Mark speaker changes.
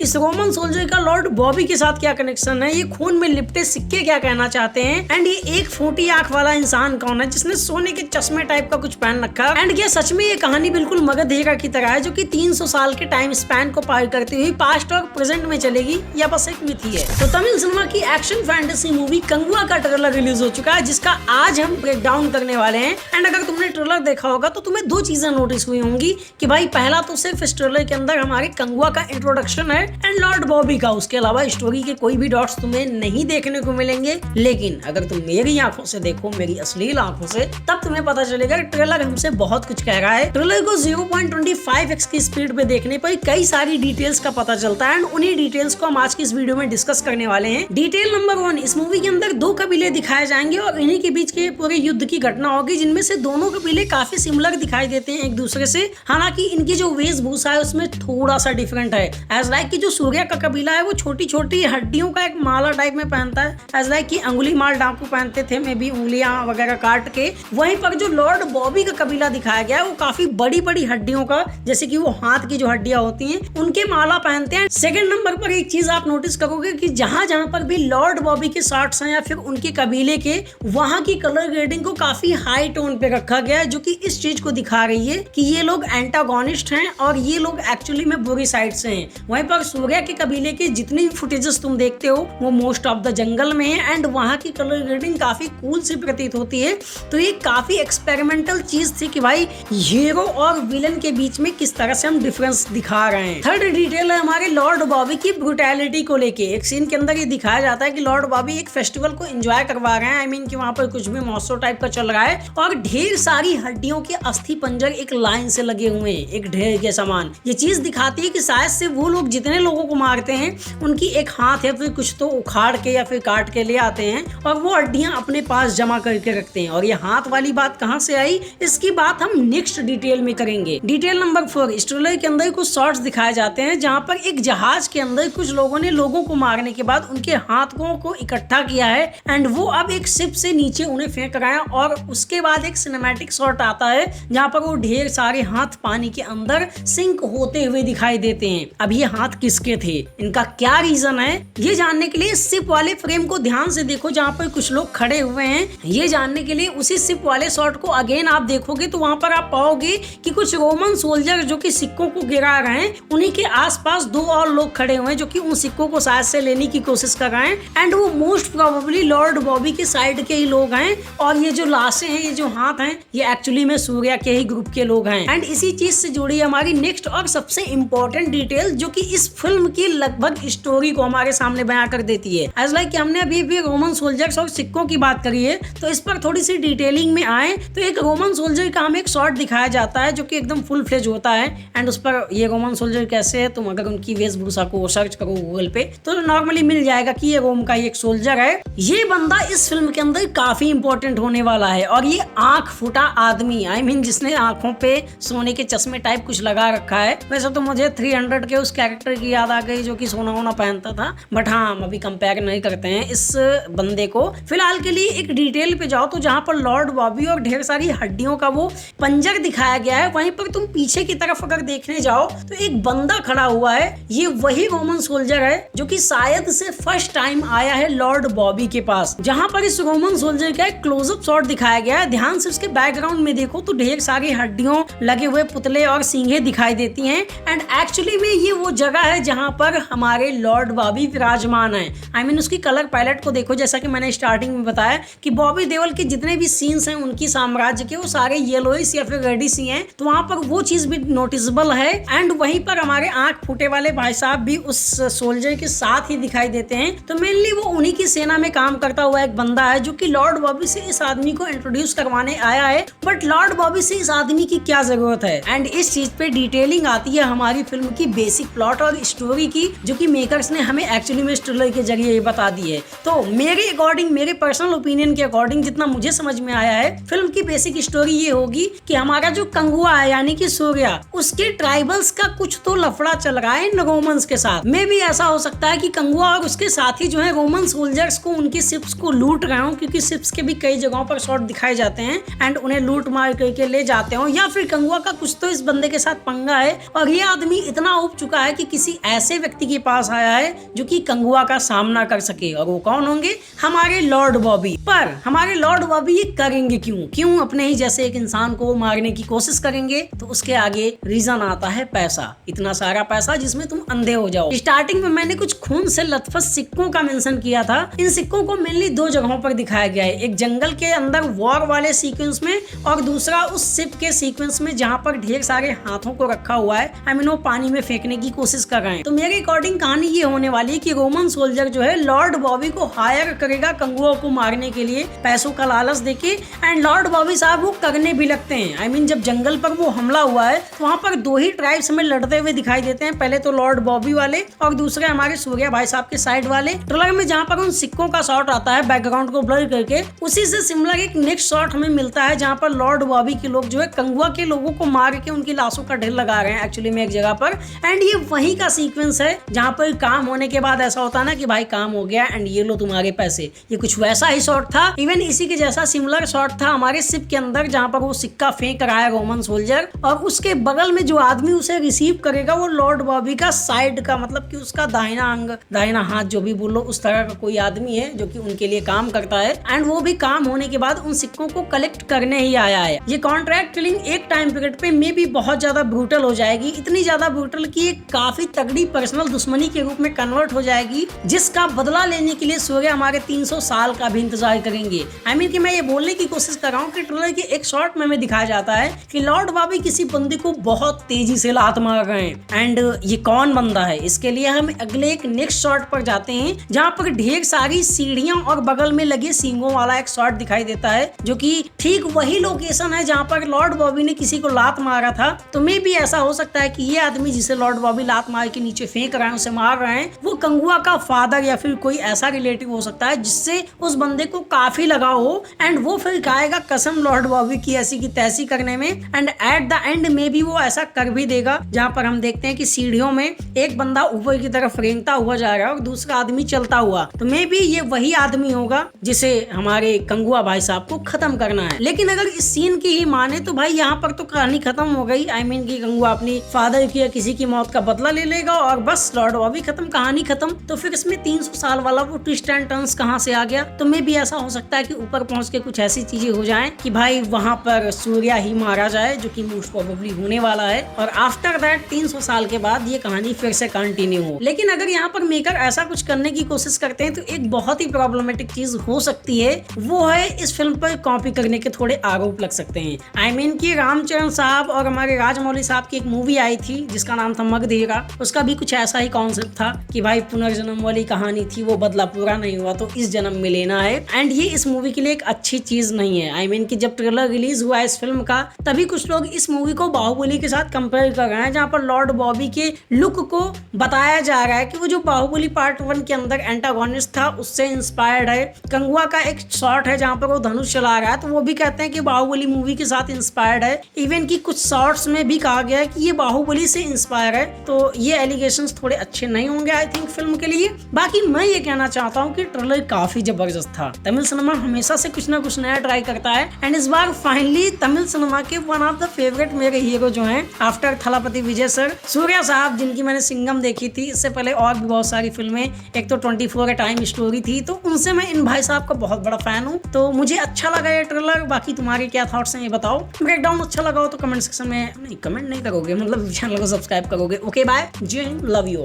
Speaker 1: इस Roman soldier का Lord Bobby के साथ क्या कनेक्शन है, ये खून में लिपटे सिक्के क्या कहना चाहते हैं, एंड ये एक फूटी आंख वाला इंसान कौन है जिसने सोने के चश्मे टाइप का कुछ पहन रखा है, एंड क्या सच में ये कहानी बिल्कुल मगध हीरा की तरह है जो कि 300 साल के टाइम स्पैन को पार करती हुई पास्ट और प्रेजेंट में चलेगी, या बस एक मिथ ही है। तो तमिल सिनेमा की एक्शन फैंटेसी मूवी कंगुआ का ट्रेलर रिलीज हो चुका है जिसका आज हम ब्रेक डाउन करने वाले हैं। एंड अगर तुमने ट्रेलर देखा होगा तो तुम्हें दो चीजें नोटिस हुई होंगी कि भाई पहला तो सिर्फ इस ट्रेलर के अंदर हमारे कंगुआ का इंट्रोडक्शन है एंड लॉर्ड बॉबी का, उसके अलावा स्टोरी के कोई भी डॉट्स तुम्हें नहीं देखने को मिलेंगे। लेकिन अगर तुम मेरी आंखों से देखो, मेरी अश्लील आंखों से, तब तुम्हें पता चलेगा ट्रेलर हमसे बहुत कुछ कह रहा है। ट्रेलर को 0.25x की स्पीड पे देखने पर कई सारी डिटेल्स का पता चलता है एंड उन्हीं डिटेल्स को हम आज की इस वीडियो में डिस्कस करने वाले हैं। डिटेल नंबर 1, इस मूवी के अंदर दो कबीले दिखाए जाएंगे और इन्हीं के बीच के पूरे युद्ध की घटना होगी जिनमें से दोनों कबीले काफी सिमिलर दिखाई देते हैं एक दूसरे से। हालांकि इनकी जो वेशभूषा है उसमें थोड़ा सा डिफरेंट है। एज लाइक की जो सूर्य का कबीला है वो छोटी छोटी हड्डियों का एक माला टाइप में पहनता है, एज लाइक की अंगुली माल डाकू पहनते थे, मे बी उंगलियां वगैरह काट के। वहीं पर जो लॉर्ड बॉबी का कबीला दिखाया गया है वो काफी बड़ी बड़ी हड्डियों का, जैसे कि वो हाथ की जो हड्डियां होती हैं उनके माला पहनते हैं। सेकंड नंबर पर एक चीज आप नोटिस करोगे कि जहां जहां पर भी लॉर्ड बॉबी के शॉट्स हैं या फिर उनके कबीले के, वहां की कलर ग्रेडिंग को काफी हाई टोन पे रखा गया है जो कि इस चीज को दिखा रही है कि ये लोग एंटागोनिस्ट हैं और ये लोग एक्चुअली में बुरी साइड से हैं। वहीं पर सूर्य के कबीले के जितनी भी फुटेजेस तुम देखते हो वो मोस्ट ऑफ द जंगल में है एंड वहां की कलर ग्रेडिंग काफी कूल सी प्रतीत होती है। तो ये काफी एक्सपेरिमेंटल चीज थी कि भाई हीरो और विलन के बीच में किस तरह से हम डिफरेंस दिखा रहे हैं। थर्ड डिटेल है हमारे लॉर्ड बॉबी की ब्रूटैलिटी को लेके। एक सीन के अंदर ये दिखाया जाता है कि लॉर्ड बॉबी एक फेस्टिवल को एंजॉय करवा रहे हैं, आई मीन कि वहां पर कुछ भी महोत्सव टाइप का चल रहा है और ढेर सारी हड्डियों के अस्थि पंजर एक लाइन से लगे हुए हैं, एक ढेर के समान। ये चीज दिखाती है कि शायद से वो लोग जितने लोगों को मारते हैं उनकी एक हाथ या फिर कुछ तो उखाड़ के या फिर काट के ले आते हैं और वो हड्डियां अपने पास जमा करके रखते हैं। और ये हाथ वाली बात कहां से आई, इसकी बात हम नेक्स्ट डिटेल में करेंगे। डिटेल नंबर 4, इस ट्रेलर के अंदर कुछ शॉट्स दिखाए जाते हैं जहां पर एक जहाज के अंदर कुछ लोगों ने लोगों को मारने के बाद उनके हाथों को इकट्ठा किया है एंड वो अब एक शिप से नीचे उन्हें फेंक रहा है और उसके बाद एक सिनेमैटिक शॉट आता है जहां पर वो ढेर सारे हाथ पानी के अंदर सिंक होते हुए दिखाई देते हैं। अब ये हाथ किसके थे, इनका क्या रीजन है, ये जानने के लिए शिप वाले फ्रेम को ध्यान से देखो जहां पर कुछ लोग खड़े हुए हैं। ये जानने के लिए उसी शिप वाले शॉट को अगेन आप देखोगे तो वहां पर आप पाओगे कि कुछ रोमन सोल्जर जो कि सिक्कों को गिरा रहे हैं, उन्हीं के आसपास दो और लोग खड़े हुए हैं जो कि उन सिक्कों को शायद से लेने की कोशिश कर रहे हैं एंड वो मोस्ट प्रोबेबली लॉर्ड बॉबी के साइड के ही लोग हैं। और ये जो लाशें हैं, ये जो हाथ हैं, ये एक्चुअली में सूर्या के ही ग्रुप के लोग हैं। एंड इसी चीज से जुड़ी हमारी नेक्स्ट और सबसे इम्पोर्टेंट डिटेल जो कि इस फिल्म की लगभग स्टोरी को हमारे सामने बयां कर देती है। एज लाइक हमने अभी भी रोमन सोल्जर्स और सिक्कों की बात करी है तो इस पर थोड़ी सी डिटेलिंग में आए तो एक रोमन सोल्जर का हमें एक शॉट दिखाया जाता है जो कि एकदम फुल फ्लेज होता है एंड उस पर ये रोमन सोल्जर कैसे है, तुम अगर उनकी वेशभूषा को सर्च करो गूगल पे तो नॉर्मली मिल जाएगा कि ये रोम का एक सोल्जर है। ये बंदा इस फिल्म के अंदर काफी इंपॉर्टेंट होने वाला है और ये आंख फूटा आदमी, आई मीन जिसने आंखों पे सोने के चश्मे टाइप कुछ लगा रखा है। वैसे तो मुझे 300 के उस कैरेक्टर की याद आ गई जो कि सोना वोना पहनता था, बट हाँ हम अभी कंपेयर नहीं करते हैं इस बंदे को। फिलहाल के लिए एक डिटेल पे जाओ तो जहाँ पर लॉर्ड बॉबी और ढेर सारी हड्डियों का वो पंजर दिखाया गया है, वहीं पर तुम पीछे की तरफ अगर देखने जाओ तो एक बंदा खड़ा हुआ है। ये वही रोमन सोल्जर है जो कि शायद से फर्स्ट टाइम आया है लॉर्ड बॉबी के पास। जहाँ पर इस रोमन सोल्जर का एक क्लोजअप शॉट दिखाया गया है, ध्यान से उसके बैकग्राउंड में देखो तो ढेर सारी हड्डियों लगे हुए पुतले और सींगे दिखाई देती हैं एंड एक्चुअली में ये वो जगह है जहाँ पर हमारे लॉर्ड बॉबी विराजमान है। आई मीन उसकी कलर पैलेट को देखो, जैसा कि मैंने स्टार्टिंग में बताया कि बॉबी देओल के जितने भी सीन्स हैं उनकी साम्राज्य के वो सारे येलोइश या फिर रेडिश ही हैं, तो वहाँ पर वो चीज भी नोटिसेबल है। एंड वहीं पर हमारे आंख फूटे वाले भाई साहब भी उस सोल्जर के साथ ही दिखाई देते हैं। तो मेनली वो उन्हीं की सेना में काम करता हुआ एक बंदा है जो कि लॉर्ड बॉबी से इस आदमी को इंट्रोड्यूस करवाने आया है। बट लॉर्ड बॉबी से इस आदमी की क्या जरूरत है, एंड इस चीज पे डिटेलिंग आती है हमारी फिल्म की बेसिक प्लॉट और स्टोरी की, जो कि मेकर्स ने हमें एक्चुअली में ट्रेलर के जरिए ये बता दी है। तो मेरे अकॉर्डिंग, मेरे पर्सनल ओपिनियन के अकॉर्डिंग जितना मुझे समझ में आया है, फिल्म की बेसिक स्टोरी ये होगी कि हमारा जो कंगुआ है यानी कि सूर्या, उसके ट्राइबल्स का कुछ तो लफड़ा चल रहा है इन रोमन्स के साथ। मे भी ऐसा हो सकता है कि कंगुआ और उसके साथी जो है रोमन सोल्जर्स को, उनकी शिप्स को लूट रहे हो, क्योंकि शिप्स के भी कई जगहों पर शॉट दिखाए जाते हैं एंड उन्हें लूट मार करके ले जाते हो, या फिर कंगुआ का कुछ तो इस बंदे के साथ पंगा है और ये आदमी इतना उब चुका है कि किसी किसी ऐसे व्यक्ति के पास आया है जो कि कंगुआ का सामना कर सके, और वो कौन होंगे? हमारे लॉर्ड बॉबी। पर हमारे लॉर्ड बॉबी ये करेंगे क्यों अपने ही जैसे एक इंसान को मारने की कोशिश करेंगे? तो उसके आगे रीजन आता है पैसा। इतना सारा पैसा जिसमें तुम अंधे हो जाओ। स्टार्टिंग में मैंने कुछ खून से लथपथ सिक्कों का मेंशन किया था। इन सिक्कों को मेनली दो जगहों पर दिखाया गया है, एक जंगल के अंदर वॉर वाले सीक्वेंस में, और दूसरा उस शिप के सीक्वेंस में जहाँ पर ढेर सारे हाथों को रखा हुआ है, आई मीन वो पानी में फेंकने की कोशिश कर रहे हैं। तो मेरे अकॉर्डिंग कहानी ये होने वाली है कि रोमन सोल्जर जो है लॉर्ड बॉबी को हायर करेगा कंगुआ को मारने के लिए पैसों का लालच देके, एंड लॉर्ड बॉबी साहब वो करने भी लगते हैं। आई मीन जब जंगल पर वो हमला हुआ है तो वहाँ पर दो ही ट्राइब्स हमें लड़ते हुए दिखाई देते हैं, पहले तो लॉर्ड बॉबी वाले और दूसरे हमारे सूर्या भाई साहब के साइड वाले। ट्रेलर में जहाँ पर उन सिक्कों का शॉट आता है बैकग्राउंड को ब्लर करके, उसी से सिमिलर एक नेक्स्ट शॉट हमें मिलता है जहाँ पर लॉर्ड बॉबी के लोग जो है कंगुआ के लोगों को मार के उनकी लाशों का ढेर लगा रहे हैं एक्चुअली में एक जगह पर। एंड ये वही का सीक्वेंस है जहाँ पर काम होने के बाद ऐसा होता है ना कि भाई काम हो गया एंड ये लो तुम्हारे पैसे, ये कुछ वैसा ही शॉट था। इवन इसी के जैसा सिमिलर शॉट था हमारे शिप के अंदर जहाँ पर वो सिक्का फेंक रहा है रोमन सोल्जर, और उसके बगल में जो आदमी उसे रिसीव करेगा वो लॉर्ड बॉबी का साइड का, मतलब कि उसका दाहिना अंग, दाहिना हाथ जो भी बोलो, उस तरह का कोई आदमी है जो कि उनके लिए काम करता है। एंड वो भी काम होने के बाद उन सिक्कों को कलेक्ट करने ही आया है। ये कॉन्ट्रैक्ट किलिंग एक टाइम पीरियड पे मे भी बहुत ज्यादा ब्रूटल हो जाएगी, इतनी ज्यादा ब्रूटल कि ये काफी तगड़ी पर्सनल दुश्मनी के रूप में कन्वर्ट हो जाएगी, जिसका बदला लेने के लिए सूर्य हमारे 300 साल का भी इंतजार करेंगे। आई मीन कि मैं ये बोलने की कोशिश कर रहा हूँ कि ट्रेलर के एक शॉट में हमें दिखाया जाता है कि लॉर्ड बॉबी किसी बंदे को बहुत तेजी से लात मार रहे हैं। एंड ये कौन बंदा है, इसके लिए हम अगले एक नेक्स्ट शॉट पर जाते हैं जहाँ पर ढेर सारी सीढ़ियां और बगल में लगे सींगों वाला एक शॉट दिखाई देता है, जो कि ठीक वही लोकेशन है जहाँ पर लॉर्ड बॉबी ने किसी को लात मारा था। तो मे भी ऐसा हो सकता है कि ये आदमी जिसे लॉर्ड बॉबी लात मार के नीचे फेंक रहे हैं, उसे मार रहे हैं, वो कंगुआ का फादर या फिर कोई ऐसा रिलेटिव हो सकता है जिससे उस बंदे को काफी लगाव हो, एंड वो फिर खाएगा कसम लॉर्ड बॉबी की ऐसी की तैसी करने में। एंड एट द एंड में भी वो ऐसा कर भी देगा जहाँ पर हम देखते हैं कि सीढ़ियों में एक बंदा ऊपर की तरफ रेंगता हुआ जा रहा है और दूसरा आदमी चलता हुआ। तो मे भी ये वही आदमी होगा जिसे हमारे कंगुआ भाई साहब को खत्म करना है। लेकिन अगर इस सीन की ही माने तो भाई यहाँ पर तो कहानी खत्म हो गई। आई मीन कि कंगुआ अपनी फादर की या किसी की मौत का बदला ले लेगा और बस लॉर्ड बॉबी खत्म, कहानी खत्म। तो फिर इसमें 300 साल वाला वो ट्विस्ट एंड टर्न्स कहाँ से आ गया? तो मे भी ऐसा हो सकता है कि ऊपर पहुंच के कुछ ऐसी चीजें हो जाएं कि भाई वहां पर सूर्या ही मारा जाए, जो कि मोस्ट प्रोबेबली होने वाला है, और आफ्टर दैट 300 साल के बाद ये कहानी फिर से कंटिन्यू हो। लेकिन अगर यहाँ पर मेकर ऐसा कुछ करने की कोशिश करते हैं तो एक बहुत ही प्रॉब्लमेटिक चीज हो सकती है, वो है इस फिल्म पर कॉपी करने के थोड़े आरोप लग सकते हैं। आई मीन कि रामचरण साहब और हमारे राजमौली साहब की एक मूवी आई थी जिसका नाम था मगधीरा, उसका भी कुछ ऐसा ही कॉन्सेप्ट था कि भाई पुनर्जन्म वाली कहानी थी, वो बदला पूरा नहीं हुआ तो इस जन्म में लेना है। एंड ये इस मूवी के लिए एक अच्छी चीज नहीं है। आई मीन कि जब ट्रेलर रिलीज हुआ इस फिल्म का तभी कुछ लोग इस मूवी को बाहुबली के साथ कंपेयर कर रहे हैं, जहाँ पर लॉर्ड बॉबी के लुक को बताया जा रहा है कि वो जो बाहुबली पार्ट 1 के अंदर एंटागोनिस्ट था उससे इंस्पायर्ड है। कंगुआ का एक शॉट है जहाँ पर वो धनुष चला रहा है, तो वो भी कहते हैं कि बाहुबली मूवी के साथ इंस्पायर्ड है। इवन की कुछ शॉट्स में भी कहा गया है कि ये बाहुबली से इंस्पायर है। तो ये एलिगेशंस थोड़े अच्छे नहीं होंगे आई थिंक फिल्म के लिए। बाकी मैं ये कहना चाहता हूँ कि ट्रेलर काफी जबरदस्त था। तमिल सिनेमा हमेशा से कुछ ना कुछ नया ट्राई करता है, एंड इस बार फाइनली तमिल सिनेमा के वन ऑफ द फेवरेट मेरे हीरो जो हैं आफ्टर थलापति विजय सर, सूर्या साहब, जिनकी मैंने सिंघम देखी थी, इससे पहले और भी बहुत सारी फिल्में, एक तो 24 का टाइम स्टोरी थी, तो उनसे मैं इन भाई साहब का बहुत बड़ा फैन हूँ। तो मुझे अच्छा लगा ये ट्रेलर। बाकी तुम्हारे क्या थॉट्स हैं ये बताओ। ब्रेकडाउन अच्छा लगा हो तो कमेंट सेक्शन में, नहीं कमेंट नहीं करोगे, मतलब चैनल को सब्सक्राइब करोगे। ओके बाय, जय हिंद, लव यू।